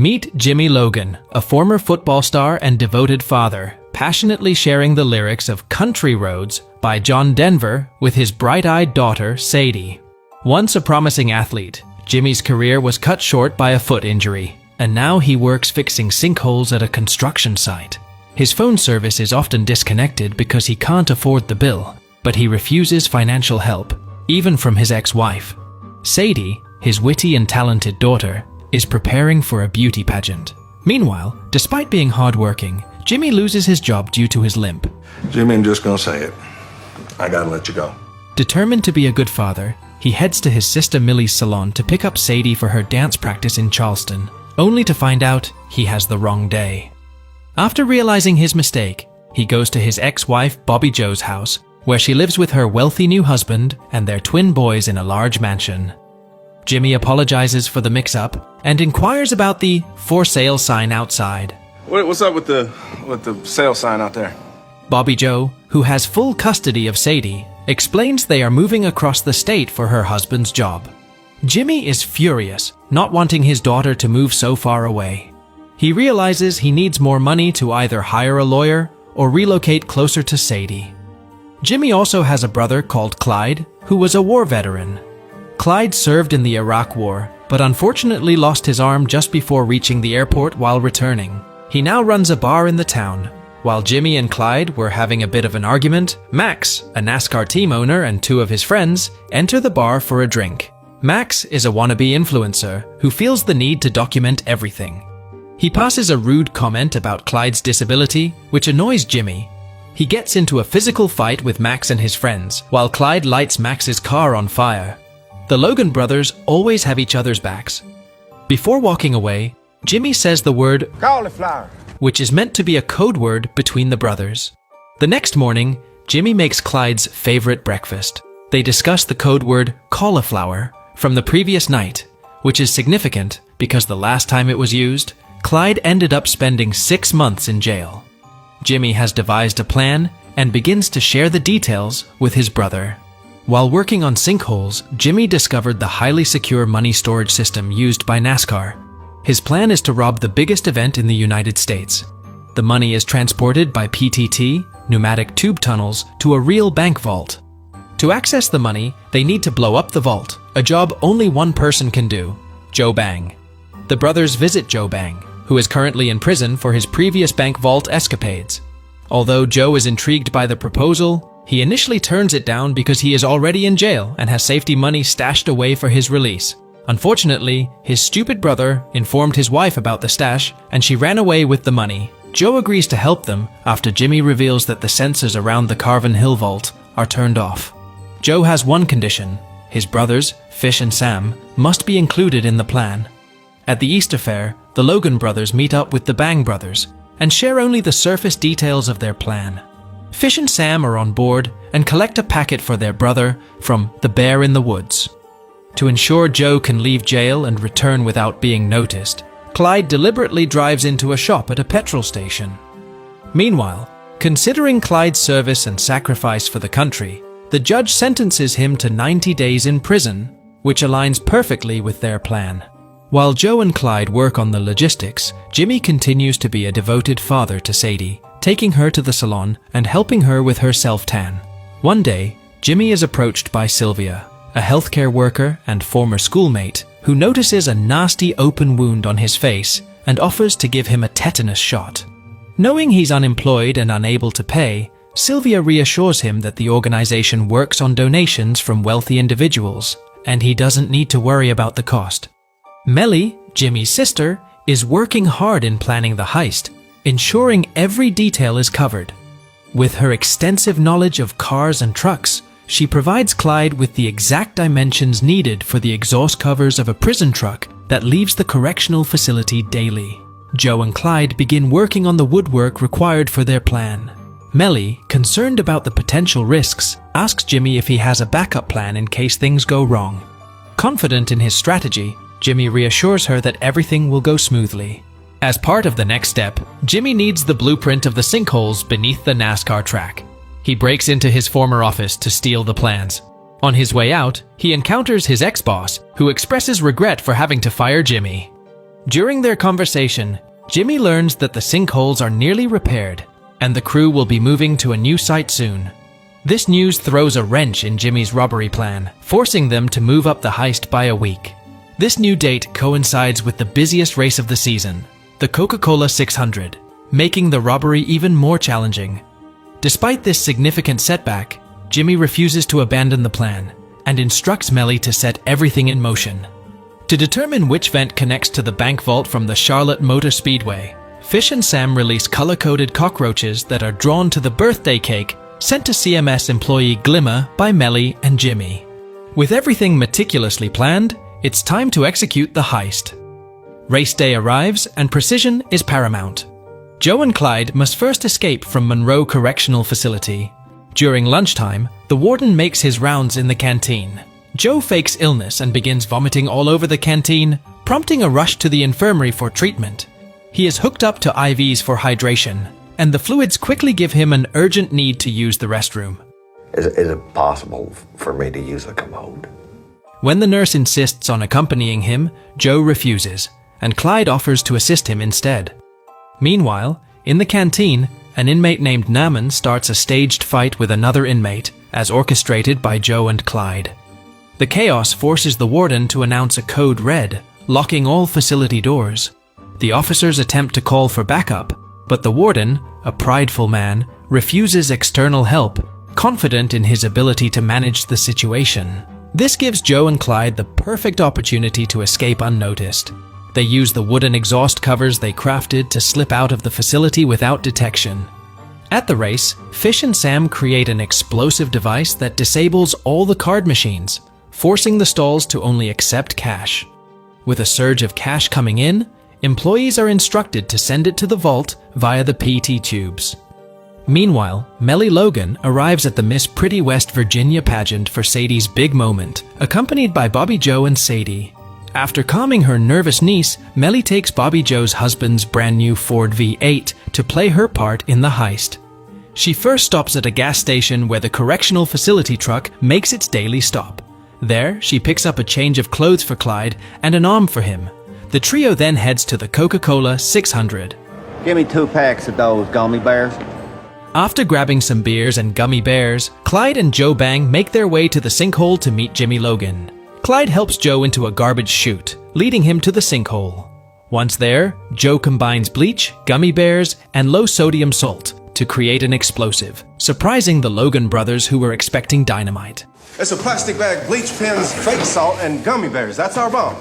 Meet Jimmy Logan, a former football star and devoted father, passionately sharing the lyrics of Country Roads by John Denver with his bright-eyed daughter, Sadie. Once a promising athlete, Jimmy's career was cut short by a foot injury, and now he works fixing sinkholes at a construction site. His phone service is often disconnected because he can't afford the bill, but he refuses financial help, even from his ex-wife. Sadie, his witty and talented daughter, is preparing for a beauty pageant. Meanwhile, despite being hardworking, Jimmy loses his job due to his limp. Jimmy, I'm just gonna say it. I gotta let you go. Determined to be a good father, he heads to his sister Millie's salon to pick up Sadie for her dance practice in Charleston, only to find out he has the wrong day. After realizing his mistake, he goes to his ex-wife Bobby Jo's house, where she lives with her wealthy new husband and their twin boys in a large mansion. Jimmy apologizes for the mix-up and inquires about the for sale sign outside. What's up with the sale sign out there? Bobby Jo, who has full custody of Sadie, explains they are moving across the state for her husband's job. Jimmy is furious, not wanting his daughter to move so far away. He realizes he needs more money to either hire a lawyer or relocate closer to Sadie. Jimmy also has a brother called Clyde, who was a war veteran. Clyde served in the Iraq War, but unfortunately lost his arm just before reaching the airport while returning. He now runs a bar in the town. While Jimmy and Clyde were having a bit of an argument, Max, a NASCAR team owner, and two of his friends enter the bar for a drink. Max is a wannabe influencer who feels the need to document everything. He passes a rude comment about Clyde's disability, which annoys Jimmy. He gets into a physical fight with Max and his friends, while Clyde lights Max's car on fire. The Logan brothers always have each other's backs. Before walking away, Jimmy says the word cauliflower, which is meant to be a code word between the brothers. The next morning, Jimmy makes Clyde's favorite breakfast. They discuss the code word cauliflower from the previous night, which is significant because the last time it was used, Clyde ended up spending 6 months in jail. Jimmy has devised a plan and begins to share the details with his brother. While working on sinkholes, Jimmy discovered the highly secure money storage system used by NASCAR. His plan is to rob the biggest event in the United States. The money is transported by PTT, pneumatic tube tunnels, to a real bank vault. To access the money, they need to blow up the vault, a job only one person can do, Joe Bang. The brothers visit Joe Bang, who is currently in prison for his previous bank vault escapades. Although Joe is intrigued by the proposal, he initially turns it down because he is already in jail and has safety money stashed away for his release. Unfortunately, his stupid brother informed his wife about the stash and she ran away with the money. Joe agrees to help them after Jimmy reveals that the sensors around the Carvin Hill vault are turned off. Joe has one condition: his brothers, Fish and Sam, must be included in the plan. At the Easter Fair, the Logan brothers meet up with the Bang brothers and share only the surface details of their plan. Fish and Sam are on board and collect a packet for their brother from the Bear in the Woods. To ensure Joe can leave jail and return without being noticed, Clyde deliberately drives into a shop at a petrol station. Meanwhile, considering Clyde's service and sacrifice for the country, the judge sentences him to 90 days in prison, which aligns perfectly with their plan. While Joe and Clyde work on the logistics, Jimmy continues to be a devoted father to Sadie, taking her to the salon and helping her with her self-tan. One day, Jimmy is approached by Sylvia, a healthcare worker and former schoolmate, who notices a nasty open wound on his face and offers to give him a tetanus shot. Knowing he's unemployed and unable to pay, Sylvia reassures him that the organization works on donations from wealthy individuals, and he doesn't need to worry about the cost. Melly, Jimmy's sister, is working hard in planning the heist, ensuring every detail is covered. With her extensive knowledge of cars and trucks, she provides Clyde with the exact dimensions needed for the exhaust covers of a prison truck that leaves the correctional facility daily. Joe and Clyde begin working on the woodwork required for their plan. Melly, concerned about the potential risks, asks Jimmy if he has a backup plan in case things go wrong. Confident in his strategy, Jimmy reassures her that everything will go smoothly. As part of the next step, Jimmy needs the blueprint of the sinkholes beneath the NASCAR track. He breaks into his former office to steal the plans. On his way out, he encounters his ex-boss, who expresses regret for having to fire Jimmy. During their conversation, Jimmy learns that the sinkholes are nearly repaired, and the crew will be moving to a new site soon. This news throws a wrench in Jimmy's robbery plan, forcing them to move up the heist by a week. This new date coincides with the busiest race of the season, the Coca-Cola 600, making the robbery even more challenging. Despite this significant setback, Jimmy refuses to abandon the plan and instructs Melly to set everything in motion. To determine which vent connects to the bank vault from the Charlotte Motor Speedway, Fish and Sam release color-coded cockroaches that are drawn to the birthday cake sent to CMS employee Glimmer by Melly and Jimmy. With everything meticulously planned, it's time to execute the heist. Race day arrives and precision is paramount. Joe and Clyde must first escape from Monroe Correctional Facility. During lunchtime, the warden makes his rounds in the canteen. Joe fakes illness and begins vomiting all over the canteen, prompting a rush to the infirmary for treatment. He is hooked up to IVs for hydration, and the fluids quickly give him an urgent need to use the restroom. Is it possible for me to use a commode? When the nurse insists on accompanying him, Joe refuses, and Clyde offers to assist him instead. Meanwhile, in the canteen, an inmate named Naaman starts a staged fight with another inmate, as orchestrated by Joe and Clyde. The chaos forces the warden to announce a code red, locking all facility doors. The officers attempt to call for backup, but the warden, a prideful man, refuses external help, confident in his ability to manage the situation. This gives Joe and Clyde the perfect opportunity to escape unnoticed. They use the wooden exhaust covers they crafted to slip out of the facility without detection. At the race, Fish and Sam create an explosive device that disables all the card machines, forcing the stalls to only accept cash. With a surge of cash coming in, employees are instructed to send it to the vault via the PT tubes. Meanwhile, Melly Logan arrives at the Miss Pretty West Virginia pageant for Sadie's big moment, accompanied by Bobby Joe and Sadie. After calming her nervous niece, Melly takes Bobby Joe's husband's brand new Ford V8 to play her part in the heist. She first stops at a gas station where the correctional facility truck makes its daily stop. There, she picks up a change of clothes for Clyde and an arm for him. The trio then heads to the Coca-Cola 600. Give me 2 packs of those gummy bears. After grabbing some beers and gummy bears, Clyde and Joe Bang make their way to the sinkhole to meet Jimmy Logan. Clyde helps Joe into a garbage chute, leading him to the sinkhole. Once there, Joe combines bleach, gummy bears, and low-sodium salt to create an explosive, surprising the Logan brothers who were expecting dynamite. It's a plastic bag, bleach pens, fake salt, and gummy bears. That's our bomb.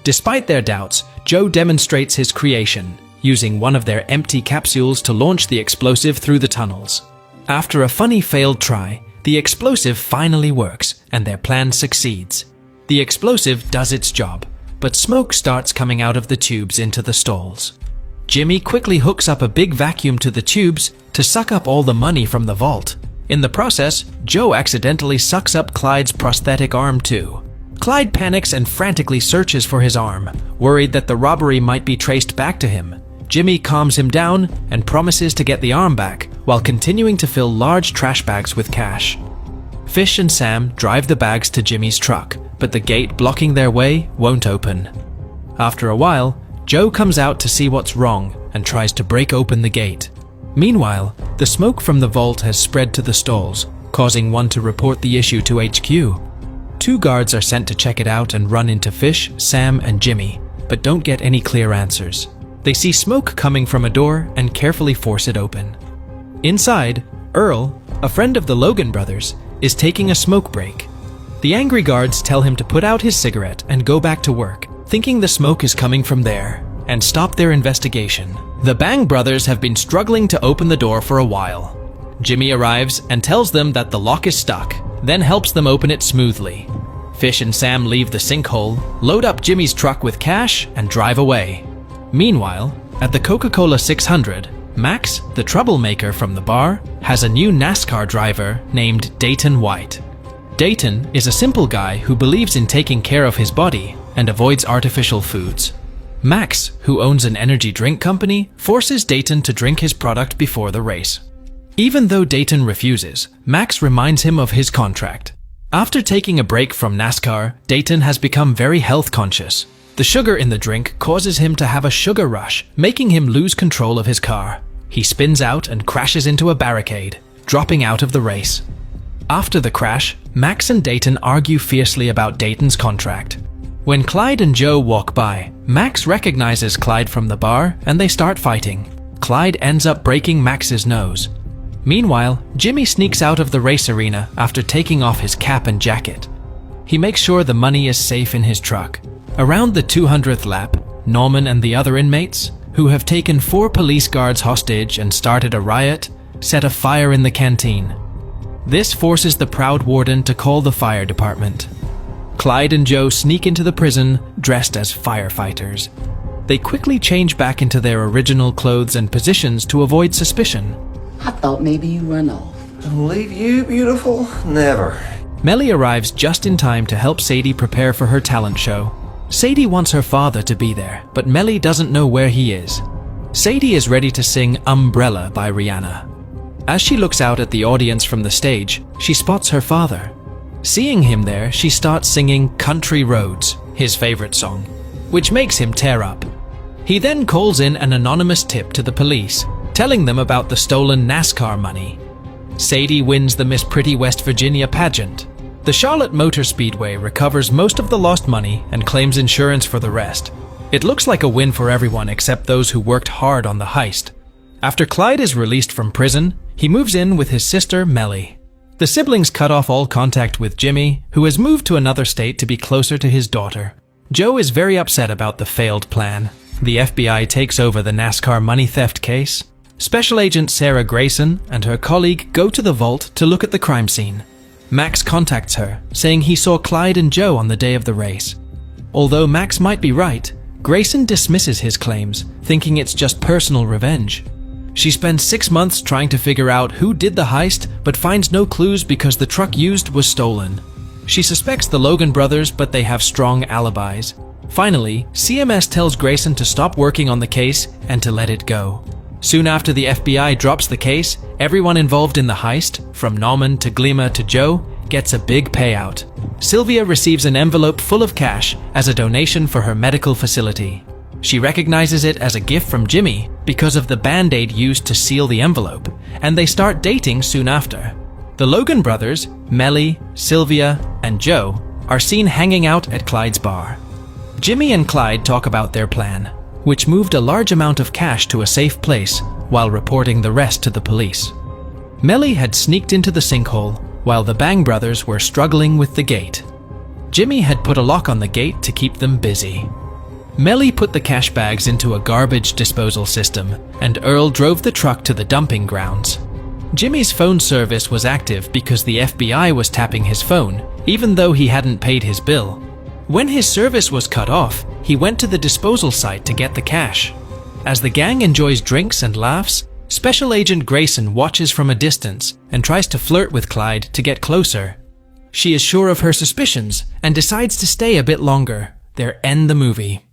Despite their doubts, Joe demonstrates his creation, using one of their empty capsules to launch the explosive through the tunnels. After a funny failed try, the explosive finally works, and their plan succeeds. The explosive does its job, but smoke starts coming out of the tubes into the stalls. Jimmy quickly hooks up a big vacuum to the tubes to suck up all the money from the vault. In the process, Joe accidentally sucks up Clyde's prosthetic arm too. Clyde panics and frantically searches for his arm, worried that the robbery might be traced back to him. Jimmy calms him down and promises to get the arm back, while continuing to fill large trash bags with cash. Fish and Sam drive the bags to Jimmy's truck, but the gate blocking their way won't open. After a while, Joe comes out to see what's wrong and tries to break open the gate. Meanwhile, the smoke from the vault has spread to the stalls, causing one to report the issue to HQ. 2 guards are sent to check it out and run into Fish, Sam, and Jimmy, but don't get any clear answers. They see smoke coming from a door and carefully force it open. Inside, Earl, a friend of the Logan brothers, is taking a smoke break. The angry guards tell him to put out his cigarette and go back to work, thinking the smoke is coming from there, and stop their investigation. The Bang brothers have been struggling to open the door for a while. Jimmy arrives and tells them that the lock is stuck, then helps them open it smoothly. Fish and Sam leave the sinkhole, load up Jimmy's truck with cash, and drive away. Meanwhile, at the Coca-Cola 600, Max, the troublemaker from the bar, has a new NASCAR driver named Dayton White. Dayton is a simple guy who believes in taking care of his body and avoids artificial foods. Max, who owns an energy drink company, forces Dayton to drink his product before the race. Even though Dayton refuses, Max reminds him of his contract. After taking a break from NASCAR, Dayton has become very health conscious. The sugar in the drink causes him to have a sugar rush, making him lose control of his car. He spins out and crashes into a barricade, dropping out of the race. After the crash, Max and Dayton argue fiercely about Dayton's contract. When Clyde and Joe walk by, Max recognizes Clyde from the bar and they start fighting. Clyde ends up breaking Max's nose. Meanwhile, Jimmy sneaks out of the race arena after taking off his cap and jacket. He makes sure the money is safe in his truck. Around the 200th lap, Norman and the other inmates, who have taken 4 police guards hostage and started a riot, set a fire in the canteen. This forces the proud warden to call the fire department. Clyde and Joe sneak into the prison dressed as firefighters. They quickly change back into their original clothes and positions to avoid suspicion. I thought maybe you run off. Leave you, beautiful? Never. Melly arrives just in time to help Sadie prepare for her talent show. Sadie wants her father to be there, but Melly doesn't know where he is. Sadie is ready to sing Umbrella by Rihanna. As she looks out at the audience from the stage, she spots her father. Seeing him there, she starts singing Country Roads, his favorite song, which makes him tear up. He then calls in an anonymous tip to the police, telling them about the stolen NASCAR money. Sadie wins the Miss Pretty West Virginia pageant. The Charlotte Motor Speedway recovers most of the lost money and claims insurance for the rest. It looks like a win for everyone except those who worked hard on the heist. After Clyde is released from prison, he moves in with his sister, Melly. The siblings cut off all contact with Jimmy, who has moved to another state to be closer to his daughter. Joe is very upset about the failed plan. The FBI takes over the NASCAR money theft case. Special Agent Sarah Grayson and her colleague go to the vault to look at the crime scene. Max contacts her, saying he saw Clyde and Joe on the day of the race. Although Max might be right, Grayson dismisses his claims, thinking it's just personal revenge. She spends 6 months trying to figure out who did the heist, but finds no clues because the truck used was stolen. She suspects the Logan brothers, but they have strong alibis. Finally, CMS tells Grayson to stop working on the case and to let it go. Soon after the FBI drops the case, everyone involved in the heist, from Norman to Glima to Joe, gets a big payout. Sylvia receives an envelope full of cash as a donation for her medical facility. She recognizes it as a gift from Jimmy because of the band-aid used to seal the envelope, and they start dating soon after. The Logan brothers, Melly, Sylvia, and Joe, are seen hanging out at Clyde's bar. Jimmy and Clyde talk about their plan, which moved a large amount of cash to a safe place while reporting the rest to the police. Melly had sneaked into the sinkhole while the Bang brothers were struggling with the gate. Jimmy had put a lock on the gate to keep them busy. Melly put the cash bags into a garbage disposal system, and Earl drove the truck to the dumping grounds. Jimmy's phone service was active because the FBI was tapping his phone, even though he hadn't paid his bill. When his service was cut off, he went to the disposal site to get the cash. As the gang enjoys drinks and laughs, Special Agent Grayson watches from a distance and tries to flirt with Clyde to get closer. She is sure of her suspicions and decides to stay a bit longer. They end the movie.